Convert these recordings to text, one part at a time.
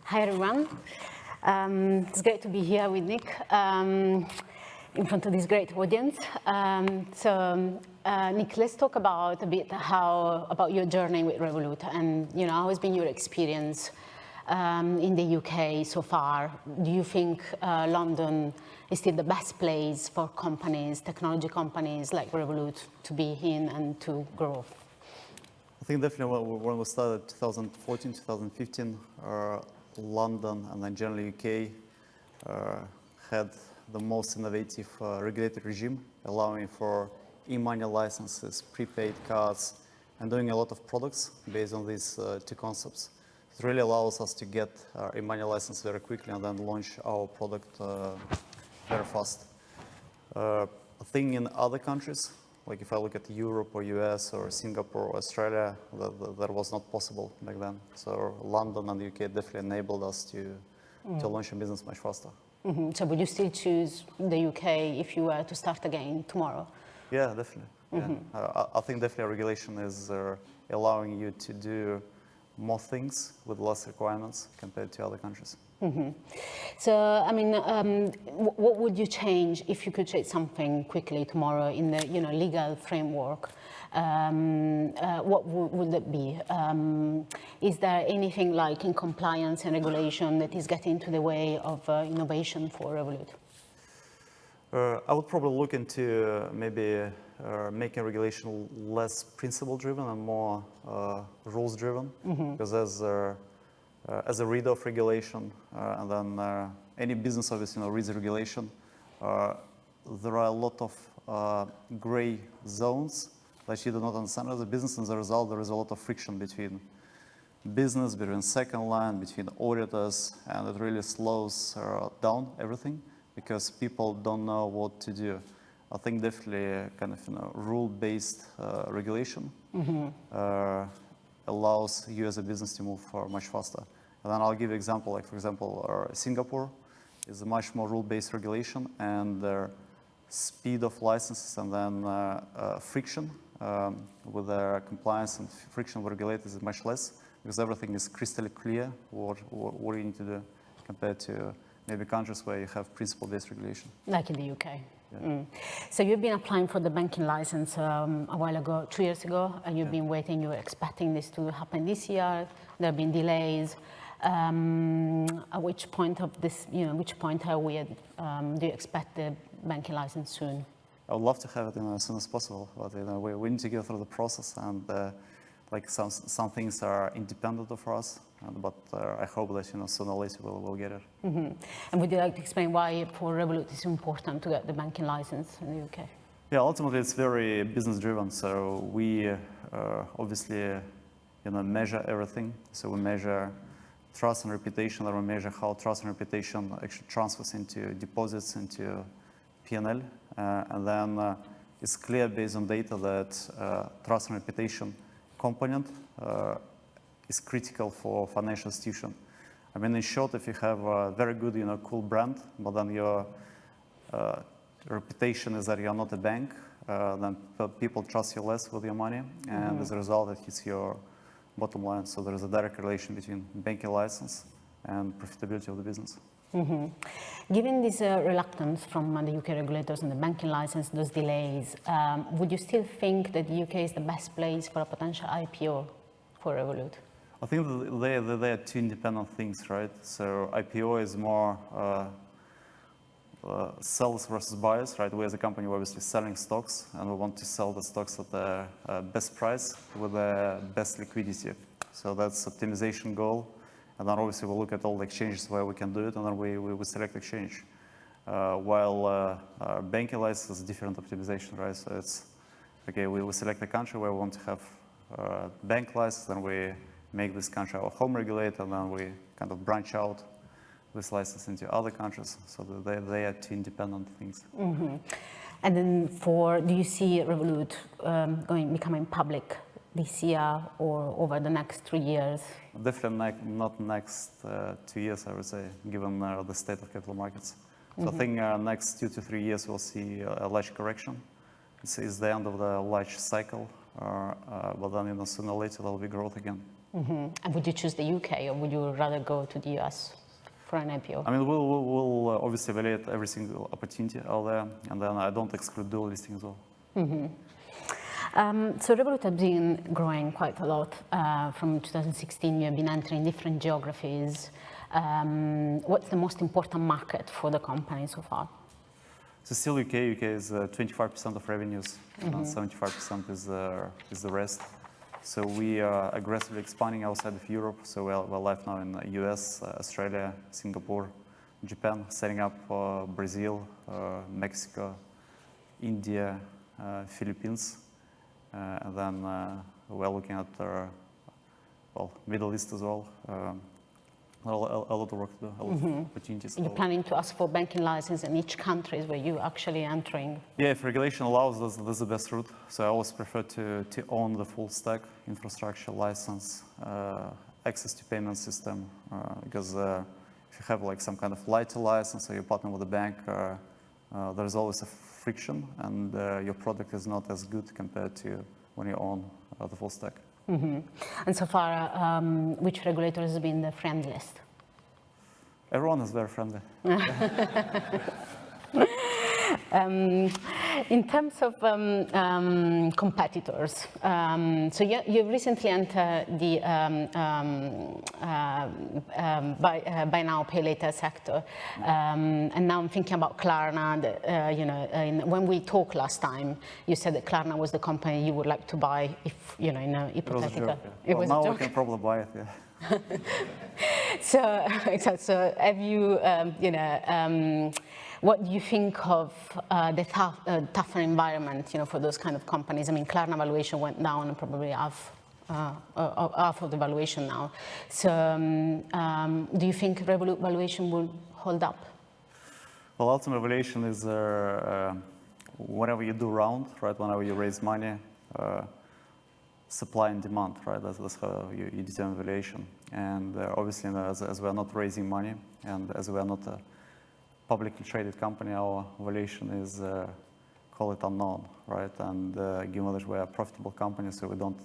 Hi, everyone. It's great to be here with Nick in front of this great audience. Nick, let's talk about a bit about your journey with Revolut and how has been your experience in the UK so far. Do you think London is still the best place for companies, technology companies like Revolut, to be in and to grow? I think definitely when we started 2014, 2015, London and then generally UK had the most innovative regulatory regime, allowing for e-money licenses, prepaid cards, and doing a lot of products based on these two concepts. It really allows us to get our e-money license very quickly and then launch our product very fast. I think in other countries, like if I look at Europe or US or Singapore or Australia, that was not possible back then. So London and the UK definitely enabled us to launch a business much faster. Mm-hmm. So would you still choose the UK if you were to start again tomorrow? Yeah, definitely. Mm-hmm. Yeah. I think definitely regulation is allowing you to do more things with less requirements compared to other countries. Mm-hmm. So, I mean, what would you change if you could change something quickly tomorrow in the legal framework? What would it be? Is there anything like in compliance and regulation that is getting in the way of innovation for Revolut? I would probably look into maybe making regulation less principle-driven and more rules-driven, because as a reader of regulation, and then any business obviously reads regulation, there are a lot of gray zones that you do not understand as a business, and as a result there is a lot of friction between business, between second line, between auditors, and it really slows down everything because people don't know what to do. I think definitely kind of rule-based regulation allows you as a business to move much faster. And then I'll give you an example, like for example, Singapore is a much more rule-based regulation, and their speed of licenses and then friction with their compliance and friction with regulators is much less, because everything is crystal clear what you need to do compared to maybe countries where you have principle-based regulation. Like in the UK. Yeah. So you've been applying for the banking license a while ago, 2 years ago, and you've been waiting, you were expecting this to happen this year. There have been delays. At which point of this, which point are we at? Do you expect the banking license soon? I would love to have it as soon as possible, but we need to go through the process, and like some things are independent of us, but I hope that sooner or later we'll get it. Mm-hmm. And would you like to explain why for Revolut it's important to get the banking license in the UK? Yeah, ultimately it's very business driven. So we obviously measure everything. So we measure trust and reputation, and we measure how trust and reputation actually transfers into deposits, into P&L, and then it's clear based on data that trust and reputation component is critical for financial institution. I mean, in short, if you have a very good, cool brand, but then your reputation is that you're not a bank, then people trust you less with your money, and as a result, it hits your bottom line. So there is a direct relation between banking license and profitability of the business. Mm-hmm. Given this reluctance from the UK regulators and the banking license, those delays, would you still think that the UK is the best place for a potential IPO for Revolut? I think they are two independent things, right? So IPO is more sellers versus buyers, right? We as a company, we're obviously selling stocks, and we want to sell the stocks at the best price with the best liquidity. So that's optimization goal. And then obviously we'll look at all the exchanges where we can do it, and then we select exchange. While banking license is different optimization, right? So it's, okay, we select the country where we want to have bank license, then we make this country our home regulator, and then we kind of branch out this license into other countries. So they are two independent things. Mm-hmm. And then do you see Revolut becoming public this year or over the next 3 years? Definitely not next 2 years, I would say, given the state of capital markets. So I think next 2 to 3 years we'll see a large correction. It's the end of the large cycle, but then sooner or later there will be growth again. And would you choose the UK or would you rather go to the US for an IPO? I mean, we'll obviously evaluate every single opportunity out there, and then I don't exclude dual listing as well. So Revolut has been growing quite a lot. From 2016, you have been entering different geographies. What's the most important market for the company so far? So still UK. UK is 25% of revenues, and 75% is the rest. So we are aggressively expanding outside of Europe. So we're live now in the US, Australia, Singapore, Japan, setting up Brazil, Mexico, India, Philippines. And then we're looking at, Middle East as well. A lot of work to do, a lot of opportunities. You're planning to ask for banking license in each country where you're actually entering? Yeah, if regulation allows, that's the best route. So I always prefer to own the full stack, infrastructure, license, access to payment system, because if you have like some kind of lighter license or you partner with a bank, there's always a friction, and your product is not as good compared to when you own the full stack. And so far, which regulator has been the friendliest? Everyone is very friendly. In terms of competitors, so you recently entered the buy now, pay later sector, and now I'm thinking about Klarna. When we talked last time, you said that Klarna was the company you would like to buy if, in a hypothetical. It was a joke, yeah. Now we can probably buy it, yeah. So, exactly. So, have you, what do you think of the tougher environment, for those kind of companies? I mean, Klarna valuation went down and probably half of the valuation now. So, do you think Revolut valuation will hold up? Well, ultimate valuation is whenever you do round, right? Whenever you raise money, supply and demand, right? That's how you determine valuation. And obviously, as we are not raising money and as we are not a publicly traded company, our valuation is, call it unknown, right? And given that we are a profitable company, so we don't,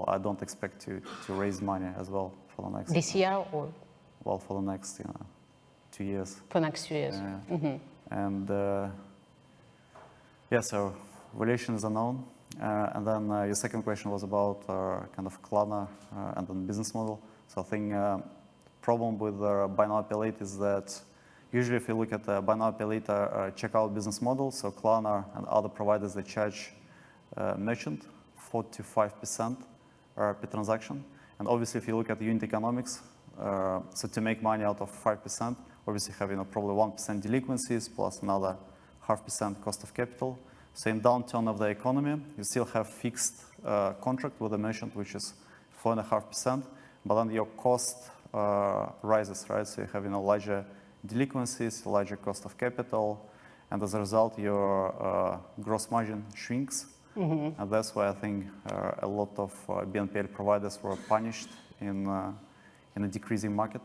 I don't expect to raise money as well for the next. This year or? Well, for the next, 2 years. For the next 2 years. And so valuation is unknown. And then your second question was about kind of Klarna and the business model. So I think problem with buy now, pay later is that usually if you look at the buy now, pay later checkout business model, so Klarna and other providers, they charge merchant 4 to 5% per transaction. And obviously if you look at the unit economics, so to make money out of 5%, obviously have probably 1% delinquencies plus another 0.5% cost of capital. So in downturn of the economy, you still have fixed contract with the merchant, which is 4.5%, but then your cost rises, right? So you have larger delinquencies, larger cost of capital, and as a result, your gross margin shrinks. And that's why I think a lot of BNPL providers were punished in a decreasing market,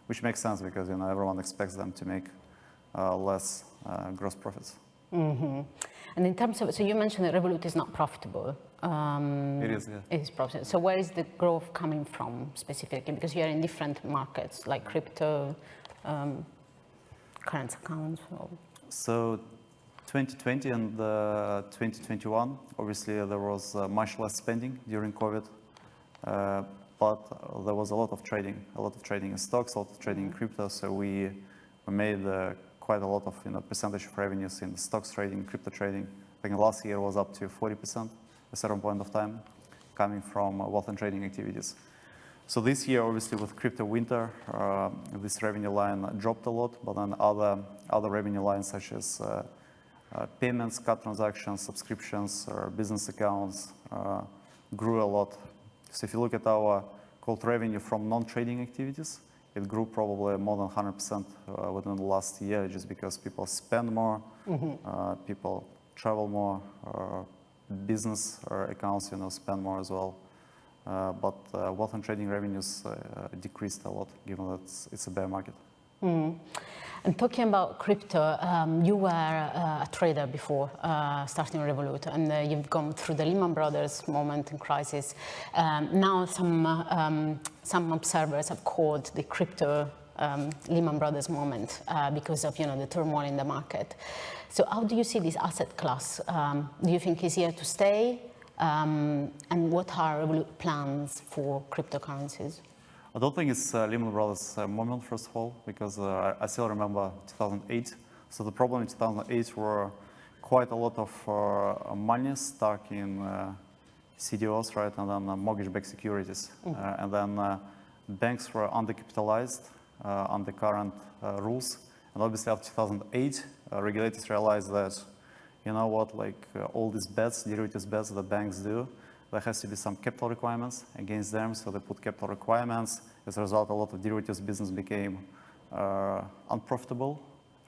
which makes sense because everyone expects them to make less gross profits. And in terms of, so you mentioned that Revolut is not profitable. It is, yeah. It is profitable. So where is the growth coming from specifically? Because you are in different markets like crypto, current accounts. So 2020 and 2021, obviously there was much less spending during COVID, but there was a lot of trading in stocks, a lot of trading in crypto. So we made quite a lot of percentage of revenues in stocks trading, crypto trading. I think last year was up to 40% at a certain point of time, coming from wealth and trading activities. So this year, obviously, with crypto winter, this revenue line dropped a lot, but then other revenue lines such as payments, card transactions, subscriptions, or business accounts grew a lot. So if you look at our called revenue from non-trading activities, it grew probably more than 100% within the last year, just because people spend more, people travel more, business accounts, spend more as well. But wealth and trading revenues decreased a lot, given that it's a bear market. And talking about crypto, you were a trader before starting Revolut, and you've gone through the Lehman Brothers moment and crisis. Now some observers have called the crypto Lehman Brothers moment because of the turmoil in the market. So how do you see this asset class? Do you think it's here to stay? And what are Revolut plans for cryptocurrencies? I don't think it's Lehman Brothers moment, first of all, because I still remember 2008. So the problem in 2008 were quite a lot of money stuck in CDOs, right, and then mortgage-backed securities. And then banks were undercapitalized under current rules. And obviously after 2008, regulators realized that, you know what, like all these bets, derivatives bets that banks do, there has to be some capital requirements against them, so they put capital requirements. As a result, a lot of derivatives business became unprofitable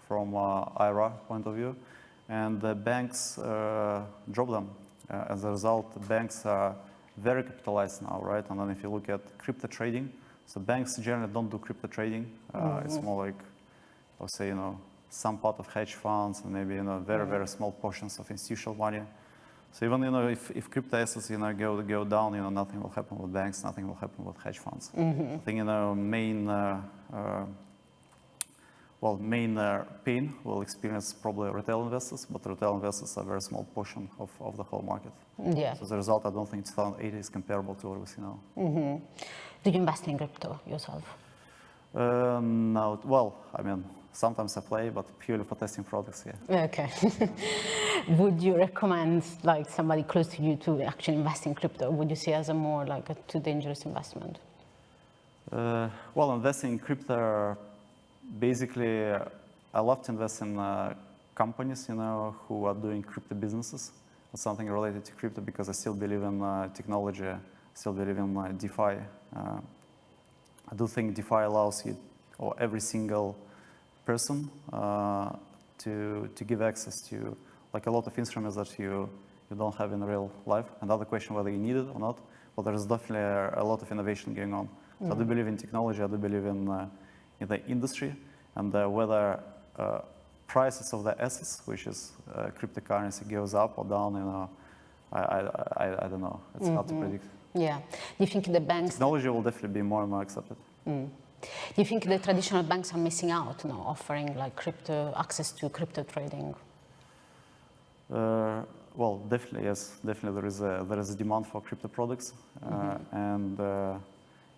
from IRA point of view, and the banks dropped them. As a result, the banks are very capitalized now, right? And then if you look at crypto trading, so banks generally don't do crypto trading. It's more like, I'll say, some part of hedge funds and maybe, very, very small portions of institutional money. So even, if crypto assets, go down, nothing will happen with banks, nothing will happen with hedge funds. I think, main pain will experience probably retail investors, but retail investors are a very small portion of the whole market. Yeah. So as a result, I don't think 2008 is comparable to what we see now. Do you invest in crypto yourself? No, well, sometimes I play, but purely for testing products, yeah. Okay. Would you recommend somebody close to you to actually invest in crypto? Would you see it as a more a too dangerous investment? Well, investing in crypto, basically, I love to invest in companies, who are doing crypto businesses or something related to crypto, because I still believe in technology, I still believe in DeFi. I do think DeFi allows you, or every single person, to give access to a lot of instruments that you don't have in real life. Another question whether you need it or not, but there is definitely a lot of innovation going on. So I do believe in technology, I do believe in the industry, and whether prices of the assets, which is cryptocurrency, goes up or down, I don't know. It's hard to predict. Yeah. Do you think the banks... Technology will definitely be more and more accepted. Do you think the traditional banks are missing out, offering access to crypto trading? Well, definitely, yes. Definitely, there is a demand for crypto products, and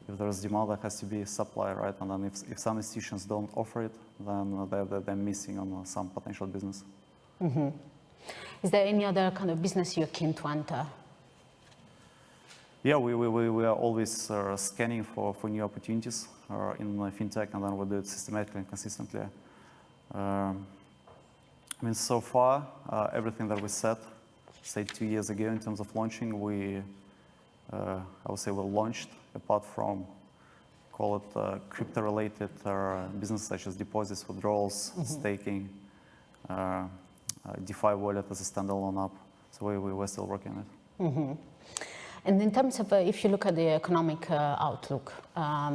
if there is demand, there has to be supply, right? And then if some institutions don't offer it, then they're missing on some potential business. Is there any other kind of business you're keen to enter? Yeah, we are always scanning for new opportunities in fintech, and then we do it systematically and consistently. So far, everything that we said, say 2 years ago in terms of launching, I would say we launched, apart from, call it crypto-related business such as deposits, withdrawals, staking, DeFi wallet as a standalone app. So we're still working on it. And in terms of, if you look at the economic outlook,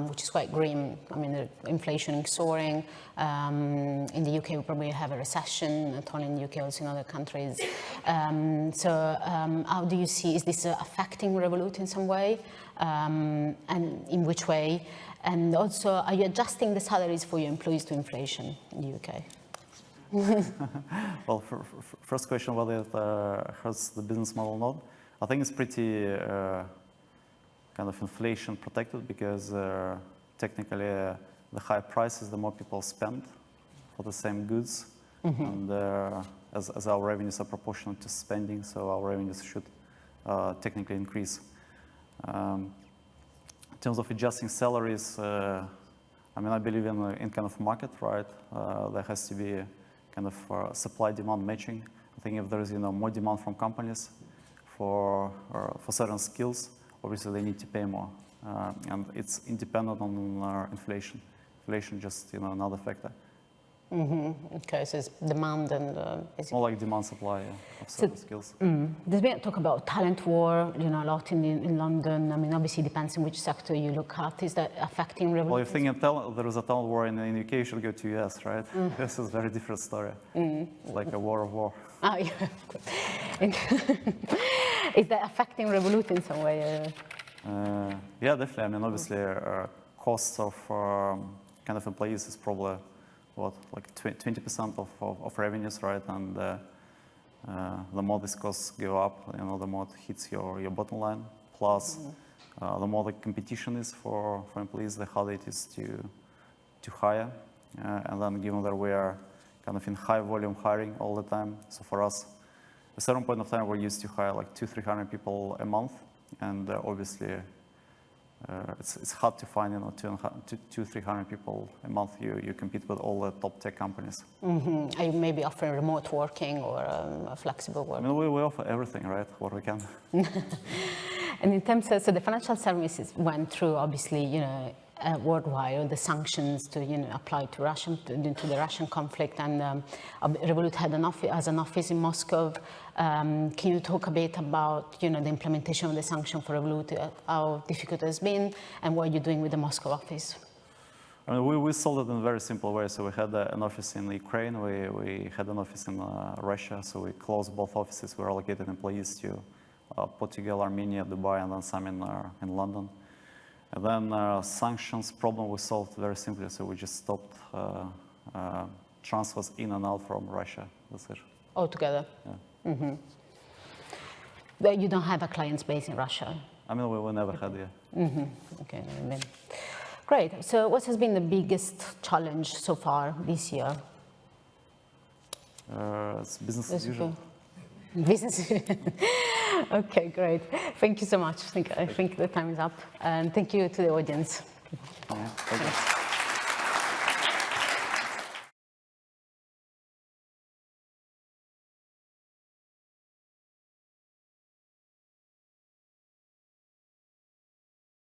which is quite grim, the inflation is soaring. In the UK, we probably have a recession, not only in the UK, also in other countries. So how do you see, is this affecting Revolut in some way? And in which way? And also, are you adjusting the salaries for your employees to inflation in the UK? Well, first question, whether it hurts the business model or not. I think it's pretty kind of inflation protected, because technically the higher prices, the more people spend for the same goods. And as our revenues are proportional to spending, so our revenues should technically increase. In terms of adjusting salaries, I believe in kind of market, right? There has to be kind of supply-demand matching. I think if there is more demand from companies for certain skills, obviously they need to pay more, and it's independent on inflation. Inflation just another factor. Okay, so it's demand and More like demand supply of certain skills. There's been talk about talent war, a lot in London. I mean, obviously it depends on which sector you look at. Is that affecting Revolut? Well, if you think there is a talent war in the UK, you should go to US, right? This is a very different story. It's like a war of war. Oh, yeah, of course. Is that affecting Revolut in some way? Yeah, definitely. I mean, obviously, costs of kind of employees is probably like 20% of revenues, right? And the more these costs go up, the more it hits your bottom line. Plus, the more the competition is for employees, the harder it is to hire. And then, given that we are kind of in high volume hiring all the time, so for us, at a certain point of time, we used to hire like 200-300 people a month, and obviously. It's hard to find 200-300 people a month. You compete with all the top tech companies. Are you maybe offering remote working or flexible work? I mean, we offer everything, right? What we can. And in terms of, so the financial services went through obviously, worldwide, the sanctions to, apply to the Russian conflict, and Revolut had an office in Moscow. Can you talk a bit about, the implementation of the sanction for Revolut, how difficult it has been, and what you're doing with the Moscow office? I mean, we solved it in a very simple way. So we had an office in Ukraine, we had an office in Russia, so we closed both offices. We allocated employees to Portugal, Armenia, Dubai, and then some in London. And then sanctions problem we solved very simply. So we just stopped transfers in and out from Russia. That's it. Altogether? Yeah. But you don't have a client base in Russia? I mean, we never had, yeah. Okay, great. So what has been the biggest challenge so far this year? It's business as usual. Business. Okay, great. Thank you so much. I think the time is up. And thank you to the audience. Yeah,